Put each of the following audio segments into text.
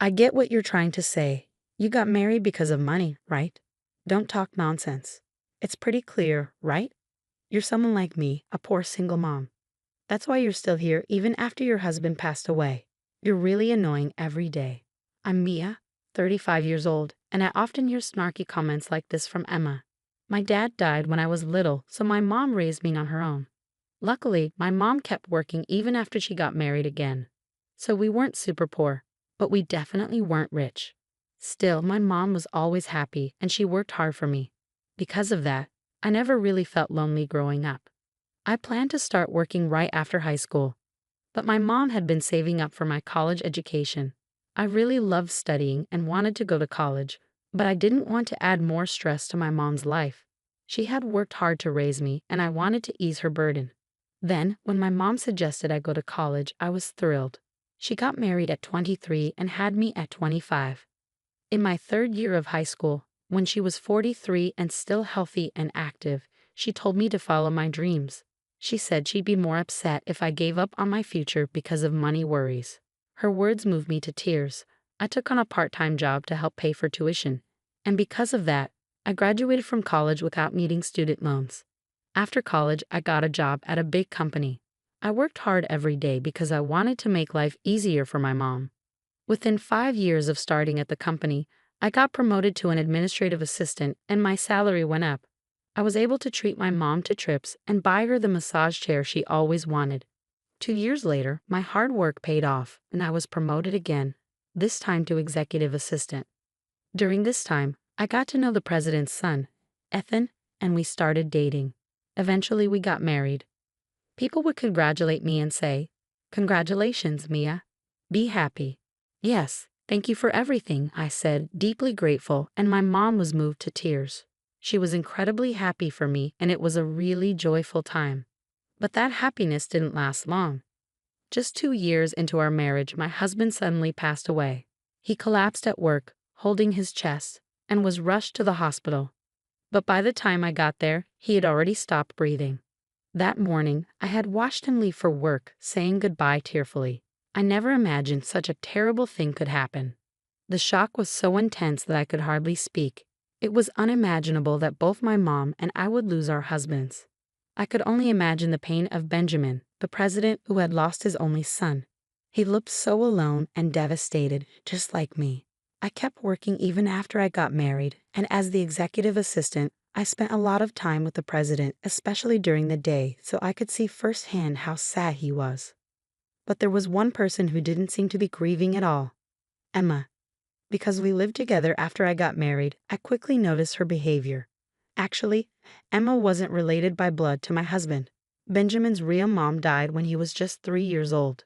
I get what you're trying to say. You got married because of money, right? Don't talk nonsense. It's pretty clear, right? You're someone like me, a poor single mom. That's why you're still here even after your husband passed away. You're really annoying every day. I'm Mia, 35 years old, and I often hear snarky comments like this from Emma. My dad died when I was little, so my mom raised me on her own. Luckily, my mom kept working even after she got married again. So we weren't super poor, but we definitely weren't rich. Still, my mom was always happy and she worked hard for me. Because of that, I never really felt lonely growing up. I planned to start working right after high school, but my mom had been saving up for my college education. I really loved studying and wanted to go to college, but I didn't want to add more stress to my mom's life. She had worked hard to raise me and I wanted to ease her burden. Then, when my mom suggested I go to college, I was thrilled. She got married at 23 and had me at 25. In my third year of high school, when she was 43 and still healthy and active, she told me to follow my dreams. She said she'd be more upset if I gave up on my future because of money worries. Her words moved me to tears. I took on a part-time job to help pay for tuition, and because of that, I graduated from college without needing student loans. After college, I got a job at a big company. I worked hard every day because I wanted to make life easier for my mom. Within 5 years of starting at the company, I got promoted to an administrative assistant and my salary went up. I was able to treat my mom to trips and buy her the massage chair she always wanted. 2 years later, my hard work paid off and I was promoted again, this time to executive assistant. During this time, I got to know the president's son, Ethan, and we started dating. Eventually, we got married. People would congratulate me and say, "Congratulations, Mia. Be happy." "Yes, thank you for everything," I said, deeply grateful, and my mom was moved to tears. She was incredibly happy for me, and it was a really joyful time. But that happiness didn't last long. Just 2 years into our marriage, my husband suddenly passed away. He collapsed at work, holding his chest, and was rushed to the hospital. But by the time I got there, he had already stopped breathing. That morning, I had watched him leave for work, saying goodbye tearfully. I never imagined such a terrible thing could happen. The shock was so intense that I could hardly speak. It was unimaginable that both my mom and I would lose our husbands. I could only imagine the pain of Benjamin, the president who had lost his only son. He looked so alone and devastated, just like me. I kept working even after I got married, and as the executive assistant, I spent a lot of time with the president, especially during the day, so I could see firsthand how sad he was. But there was one person who didn't seem to be grieving at all: Emma. Because we lived together after I got married, I quickly noticed her behavior. Actually, Emma wasn't related by blood to my husband. Benjamin's real mom died when he was just 3 years old.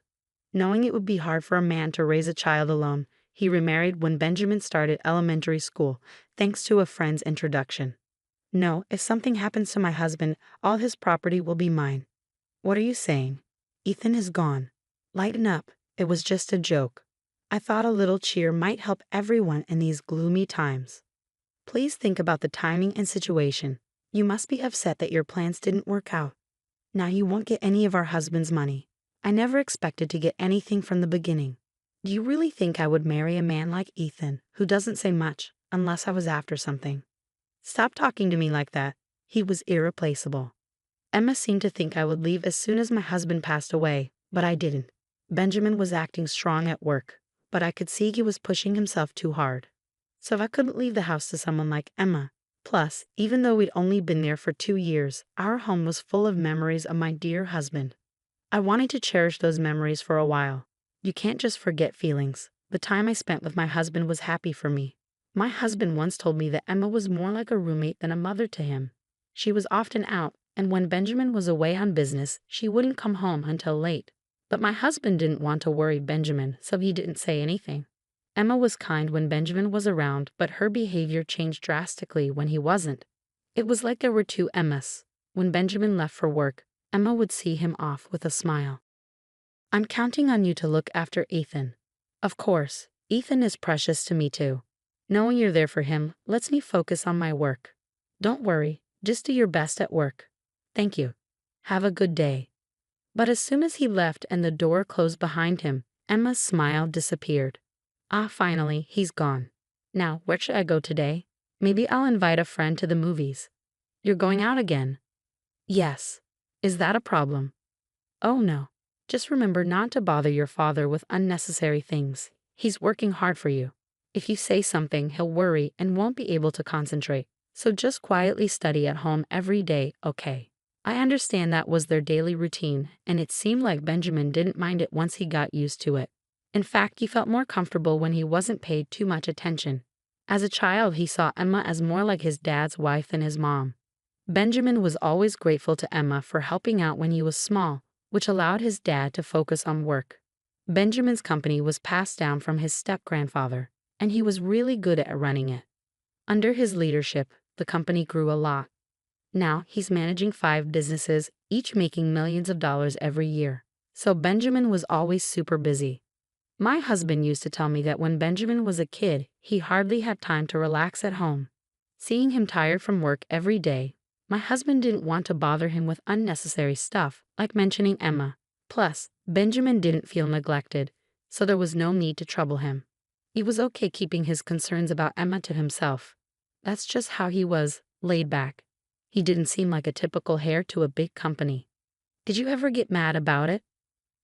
Knowing it would be hard for a man to raise a child alone, he remarried when Benjamin started elementary school, thanks to a friend's introduction. No, if something happens to my husband, all his property will be mine. What are you saying? Ethan is gone. Lighten up, it was just a joke. I thought a little cheer might help everyone in these gloomy times. Please think about the timing and situation. You must be upset that your plans didn't work out. Now you won't get any of our husband's money. I never expected to get anything from the beginning. Do you really think I would marry a man like Ethan, who doesn't say much, unless I was after something? Stop talking to me like that. He was irreplaceable. Emma seemed to think I would leave as soon as my husband passed away, but I didn't. Benjamin was acting strong at work, but I could see he was pushing himself too hard. So I couldn't leave the house to someone like Emma. Plus, even though we'd only been there for 2 years, our home was full of memories of my dear husband. I wanted to cherish those memories for a while. You can't just forget feelings. The time I spent with my husband was happy for me. My husband once told me that Emma was more like a roommate than a mother to him. She was often out, and when Benjamin was away on business, she wouldn't come home until late. But my husband didn't want to worry Benjamin, so he didn't say anything. Emma was kind when Benjamin was around, but her behavior changed drastically when he wasn't. It was like there were two Emmas. When Benjamin left for work, Emma would see him off with a smile. I'm counting on you to look after Ethan. Of course, Ethan is precious to me too. Knowing you're there for him lets me focus on my work. Don't worry, just do your best at work. Thank you. Have a good day. But as soon as he left and the door closed behind him, Emma's smile disappeared. Ah, finally, he's gone. Now, where should I go today? Maybe I'll invite a friend to the movies. You're going out again? Yes. Is that a problem? Oh no. Just remember not to bother your father with unnecessary things. He's working hard for you. If you say something, he'll worry and won't be able to concentrate. So just quietly study at home every day, okay? I understand that was their daily routine, and it seemed like Benjamin didn't mind it once he got used to it. In fact, he felt more comfortable when he wasn't paid too much attention. As a child, he saw Emma as more like his dad's wife than his mom. Benjamin was always grateful to Emma for helping out when he was small, which allowed his dad to focus on work. Benjamin's company was passed down from his step-grandfather, and he was really good at running it. Under his leadership, the company grew a lot. Now he's managing 5 businesses, each making millions of dollars every year. So Benjamin was always super busy. My husband used to tell me that when Benjamin was a kid, he hardly had time to relax at home. Seeing him tired from work every day, my husband didn't want to bother him with unnecessary stuff, like mentioning Emma. Plus, Benjamin didn't feel neglected, so there was no need to trouble him. He was okay keeping his concerns about Emma to himself. That's just how he was, laid back. He didn't seem like a typical heir to a big company. Did you ever get mad about it?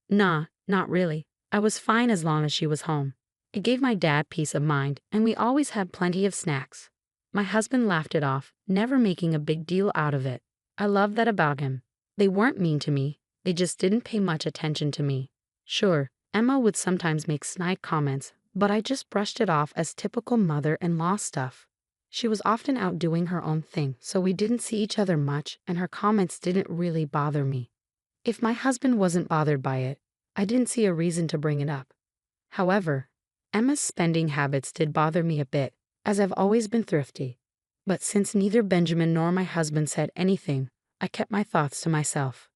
Nah, not really. I was fine as long as she was home. It gave my dad peace of mind, and we always had plenty of snacks. My husband laughed it off, never making a big deal out of it. I loved that about him. They weren't mean to me, they just didn't pay much attention to me. Sure, Emma would sometimes make snide comments, but I just brushed it off as typical mother-in-law stuff. She was often out doing her own thing, so we didn't see each other much, and her comments didn't really bother me. If my husband wasn't bothered by it, I didn't see a reason to bring it up. However, Emma's spending habits did bother me a bit, as I've always been thrifty. But since neither Benjamin nor my husband said anything, I kept my thoughts to myself.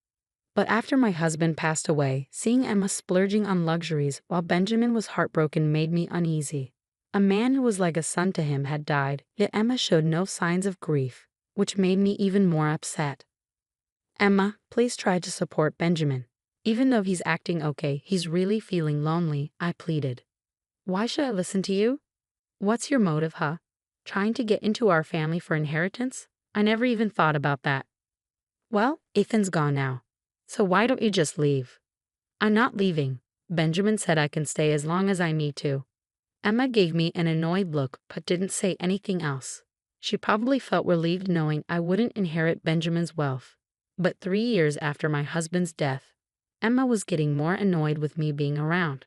But after my husband passed away, seeing Emma splurging on luxuries while Benjamin was heartbroken made me uneasy. A man who was like a son to him had died, yet Emma showed no signs of grief, which made me even more upset. Emma, please try to support Benjamin. Even though he's acting okay, he's really feeling lonely, I pleaded. Why should I listen to you? What's your motive, huh? Trying to get into our family for inheritance? I never even thought about that. Well, Ethan's gone now. So why don't you just leave? I'm not leaving. Benjamin said I can stay as long as I need to. Emma gave me an annoyed look but didn't say anything else. She probably felt relieved knowing I wouldn't inherit Benjamin's wealth. But 3 years after my husband's death, Emma was getting more annoyed with me being around.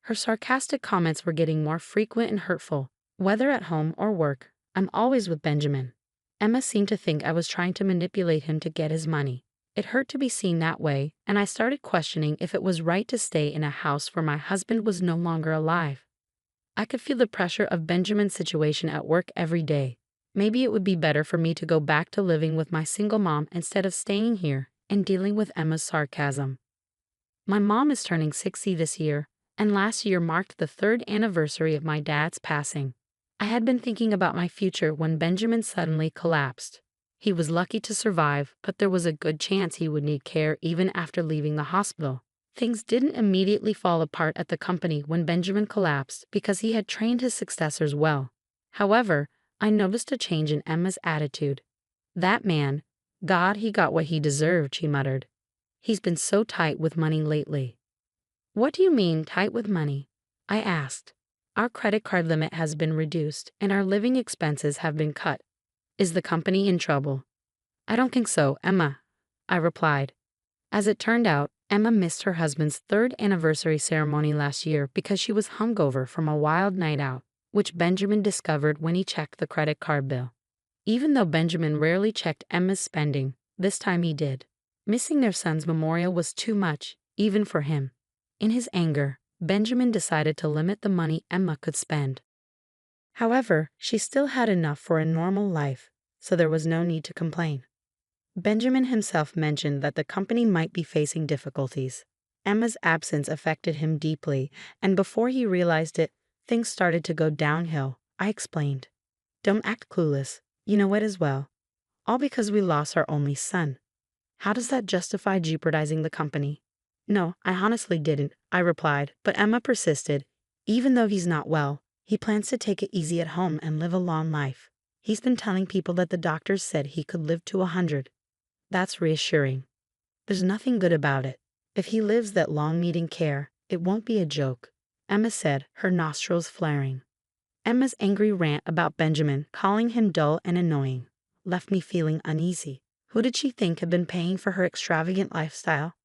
Her sarcastic comments were getting more frequent and hurtful. Whether at home or work, I'm always with Benjamin. Emma seemed to think I was trying to manipulate him to get his money. It hurt to be seen that way, and I started questioning if it was right to stay in a house where my husband was no longer alive. I could feel the pressure of Benjamin's situation at work every day. Maybe it would be better for me to go back to living with my single mom instead of staying here and dealing with Emma's sarcasm. My mom is turning 60 this year, and last year marked the 3rd anniversary of my dad's passing. I had been thinking about my future when Benjamin suddenly collapsed. He was lucky to survive, but there was a good chance he would need care even after leaving the hospital. Things didn't immediately fall apart at the company when Benjamin collapsed because he had trained his successors well. However, I noticed a change in Emma's attitude. That man, God, he got what he deserved, she muttered. He's been so tight with money lately. What do you mean, tight with money? I asked. Our credit card limit has been reduced and our living expenses have been cut. Is the company in trouble? I don't think so, Emma, I replied. As it turned out, Emma missed her husband's 3rd anniversary ceremony last year because she was hungover from a wild night out, which Benjamin discovered when he checked the credit card bill. Even though Benjamin rarely checked Emma's spending, this time he did. Missing their son's memorial was too much, even for him. In his anger, Benjamin decided to limit the money Emma could spend. However, she still had enough for a normal life, so there was no need to complain. Benjamin himself mentioned that the company might be facing difficulties. Emma's absence affected him deeply, and before he realized it, things started to go downhill. I explained. Don't act clueless. You know it as well. All because we lost our only son. How does that justify jeopardizing the company? No, I honestly didn't, I replied, but Emma persisted. Even though he's not well, he plans to take it easy at home and live a long life. He's been telling people that the doctors said he could live to 100. That's reassuring. There's nothing good about it. If he lives that long needing care, it won't be a joke, Emma said, her nostrils flaring. Emma's angry rant about Benjamin calling him dull and annoying left me feeling uneasy. Who did she think had been paying for her extravagant lifestyle?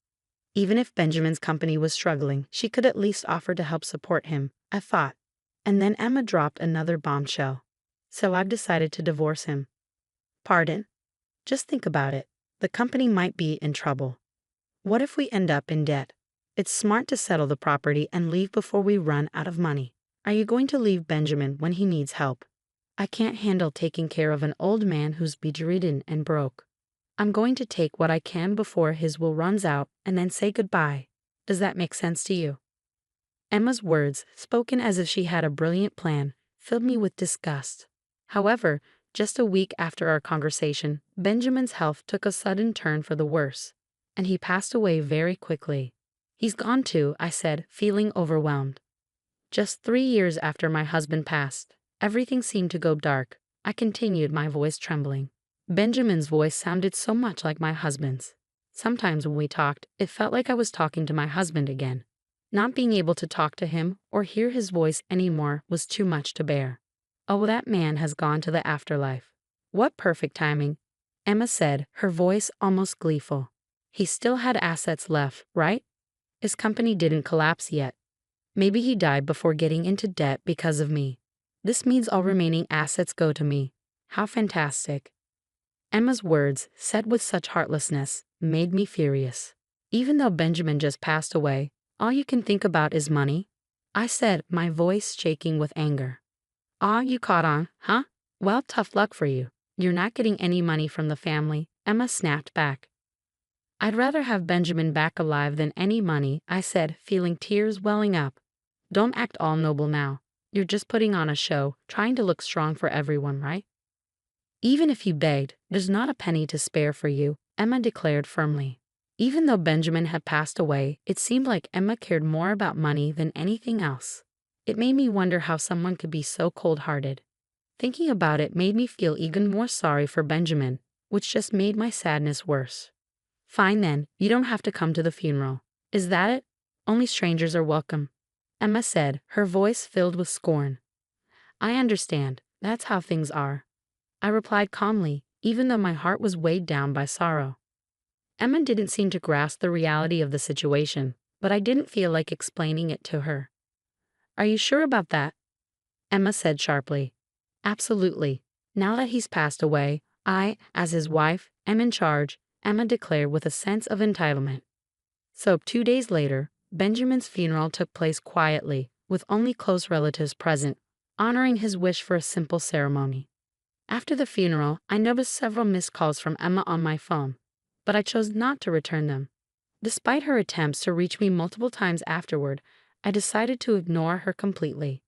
Even if Benjamin's company was struggling, she could at least offer to help support him, I thought. And then Emma dropped another bombshell. So I've decided to divorce him. Pardon? Just think about it. The company might be in trouble. What if we end up in debt? It's smart to settle the property and leave before we run out of money. Are you going to leave Benjamin when he needs help? I can't handle taking care of an old man who's bedridden and broke. I'm going to take what I can before his will runs out and then say goodbye. Does that make sense to you? Emma's words, spoken as if she had a brilliant plan, filled me with disgust. However, just a week after our conversation, Benjamin's health took a sudden turn for the worse, and he passed away very quickly. He's gone too, I said, feeling overwhelmed. Just 3 years after my husband passed, everything seemed to go dark. I continued, my voice trembling. Benjamin's voice sounded so much like my husband's. Sometimes when we talked, it felt like I was talking to my husband again. Not being able to talk to him or hear his voice anymore was too much to bear. Oh, that man has gone to the afterlife. What perfect timing, Emma said, her voice almost gleeful. He still had assets left, right? His company didn't collapse yet. Maybe he died before getting into debt because of me. This means all remaining assets go to me. How fantastic. Emma's words, said with such heartlessness, made me furious. Even though Benjamin just passed away, all you can think about is money? I said, my voice shaking with anger. Ah, you caught on, huh? Well, tough luck for you. You're not getting any money from the family, Emma snapped back. I'd rather have Benjamin back alive than any money, I said, feeling tears welling up. Don't act all noble now. You're just putting on a show, trying to look strong for everyone, right? Even if you begged, there's not a penny to spare for you, Emma declared firmly. Even though Benjamin had passed away, it seemed like Emma cared more about money than anything else. It made me wonder how someone could be so cold-hearted. Thinking about it made me feel even more sorry for Benjamin, which just made my sadness worse. Fine then, you don't have to come to the funeral. Is that it? Only strangers are welcome, Emma said, her voice filled with scorn. I understand, that's how things are, I replied calmly, even though my heart was weighed down by sorrow. Emma didn't seem to grasp the reality of the situation, but I didn't feel like explaining it to her. Are you sure about that? Emma said sharply. Absolutely. Now that he's passed away, I, as his wife, am in charge, Emma declared with a sense of entitlement. So 2 days later, Benjamin's funeral took place quietly, with only close relatives present, honoring his wish for a simple ceremony. After the funeral, I noticed several missed calls from Emma on my phone, but I chose not to return them. Despite her attempts to reach me multiple times afterward, I decided to ignore her completely.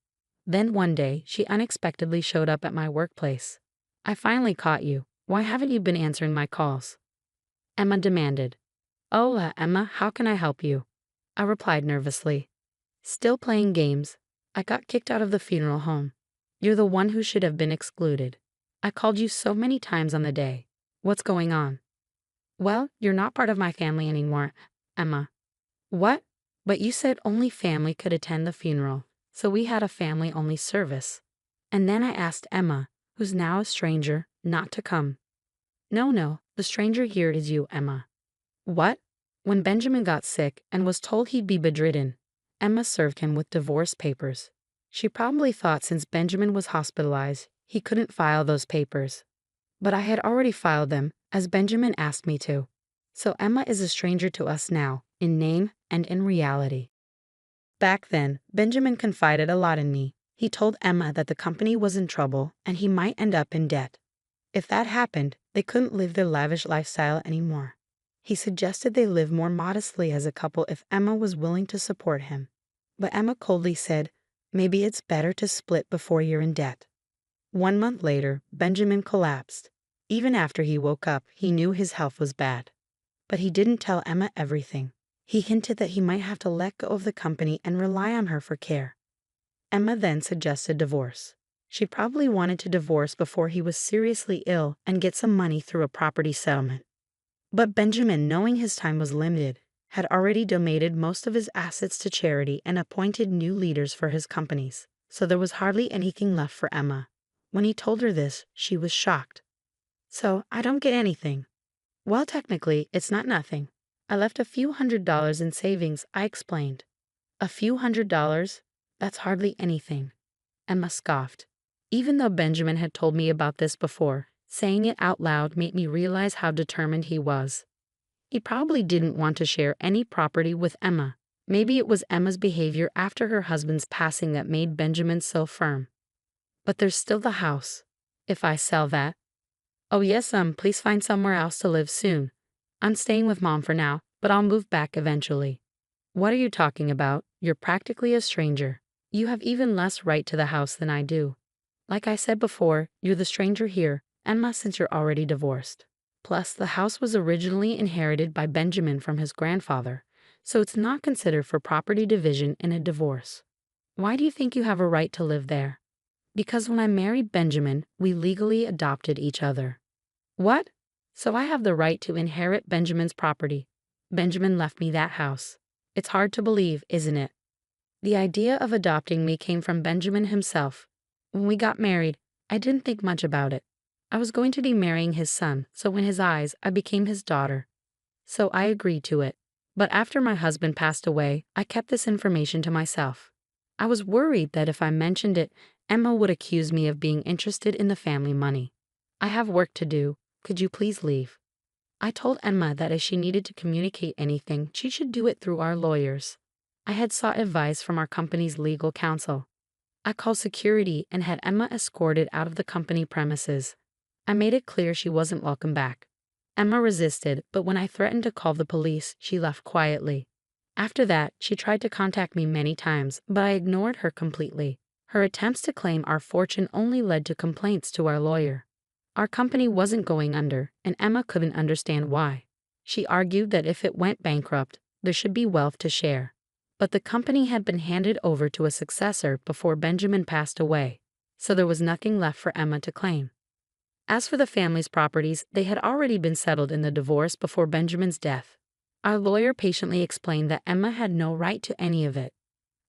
Then one day, she unexpectedly showed up at my workplace. I finally caught you. Why haven't you been answering my calls? Emma demanded. Oh, Emma, how can I help you? I replied nervously. Still playing games. I got kicked out of the funeral home. You're the one who should have been excluded. I called you so many times on the day. What's going on? Well, you're not part of my family anymore, Emma. What? But you said only family could attend the funeral, so we had a family-only service. And then I asked Emma, who's now a stranger, not to come. No, the stranger here is you, Emma. What? When Benjamin got sick and was told he'd be bedridden, Emma served him with divorce papers. She probably thought since Benjamin was hospitalized, he couldn't file those papers. But I had already filed them, as Benjamin asked me to. So Emma is a stranger to us now, in name and in reality. Back then, Benjamin confided a lot in me. He told Emma that the company was in trouble and he might end up in debt. If that happened, they couldn't live their lavish lifestyle anymore. He suggested they live more modestly as a couple if Emma was willing to support him. But Emma coldly said, maybe it's better to split before you're in debt. 1 month later, Benjamin collapsed. Even after he woke up, he knew his health was bad. But he didn't tell Emma everything. He hinted that he might have to let go of the company and rely on her for care. Emma then suggested divorce. She probably wanted to divorce before he was seriously ill and get some money through a property settlement. But Benjamin, knowing his time was limited, had already donated most of his assets to charity and appointed new leaders for his companies, so there was hardly anything left for Emma. When he told her this, she was shocked. "So, I don't get anything." "Well, technically, it's not nothing. I left a few $100s in savings," I explained. "A few $100? That's hardly anything." Emma scoffed. Even though Benjamin had told me about this before, saying it out loud made me realize how determined he was. He probably didn't want to share any property with Emma. Maybe it was Emma's behavior after her husband's passing that made Benjamin so firm. "But there's still the house. If I sell that—" "Oh yes, please find somewhere else to live soon. I'm staying with Mom for now, but I'll move back eventually." "What are you talking about? You're practically a stranger. You have even less right to the house than I do. Like I said before, you're the stranger here, Emma, since you're already divorced. Plus, the house was originally inherited by Benjamin from his grandfather, so it's not considered for property division in a divorce." "Why do you think you have a right to live there?" "Because when I married Benjamin, we legally adopted each other." "What? So I have the right to inherit Benjamin's property? Benjamin left me that house. It's hard to believe, isn't it?" "The idea of adopting me came from Benjamin himself. When we got married, I didn't think much about it. I was going to be marrying his son, so in his eyes, I became his daughter. So I agreed to it. But after my husband passed away, I kept this information to myself. I was worried that if I mentioned it, Emma would accuse me of being interested in the family money. I have work to do. Could you please leave?" I told Emma that if she needed to communicate anything, she should do it through our lawyers. I had sought advice from our company's legal counsel. I called security and had Emma escorted out of the company premises. I made it clear she wasn't welcome back. Emma resisted, but when I threatened to call the police, she left quietly. After that, she tried to contact me many times, but I ignored her completely. Her attempts to claim our fortune only led to complaints to our lawyer. Our company wasn't going under, and Emma couldn't understand why. She argued that if it went bankrupt, there should be wealth to share. But the company had been handed over to a successor before Benjamin passed away, so there was nothing left for Emma to claim. As for the family's properties, they had already been settled in the divorce before Benjamin's death. Our lawyer patiently explained that Emma had no right to any of it.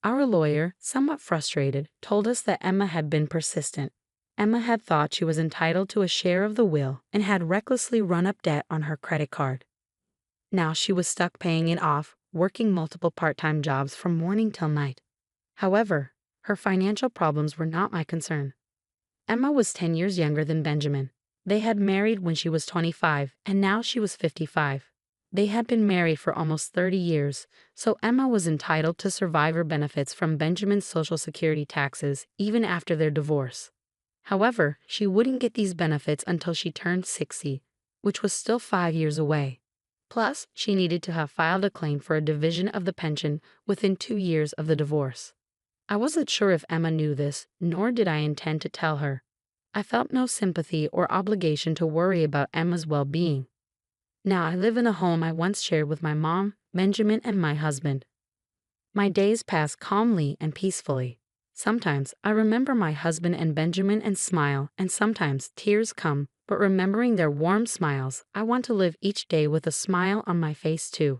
Our lawyer, somewhat frustrated, told us that Emma had been persistent. Emma had thought she was entitled to a share of the will and had recklessly run up debt on her credit card. Now she was stuck paying it off, working multiple part-time jobs from morning till night. However, her financial problems were not my concern. Emma was 10 years younger than Benjamin. They had married when she was 25, and now she was 55. They had been married for almost 30 years, so Emma was entitled to survivor benefits from Benjamin's Social Security taxes even after their divorce. However, she wouldn't get these benefits until she turned 60, which was still 5 years away. Plus, she needed to have filed a claim for a division of the pension within 2 years of the divorce. I wasn't sure if Emma knew this, nor did I intend to tell her. I felt no sympathy or obligation to worry about Emma's well-being. Now I live in a home I once shared with my mom, Benjamin, and my husband. My days pass calmly and peacefully. Sometimes I remember my husband and Benjamin and smile, and sometimes tears come, but remembering their warm smiles, I want to live each day with a smile on my face too.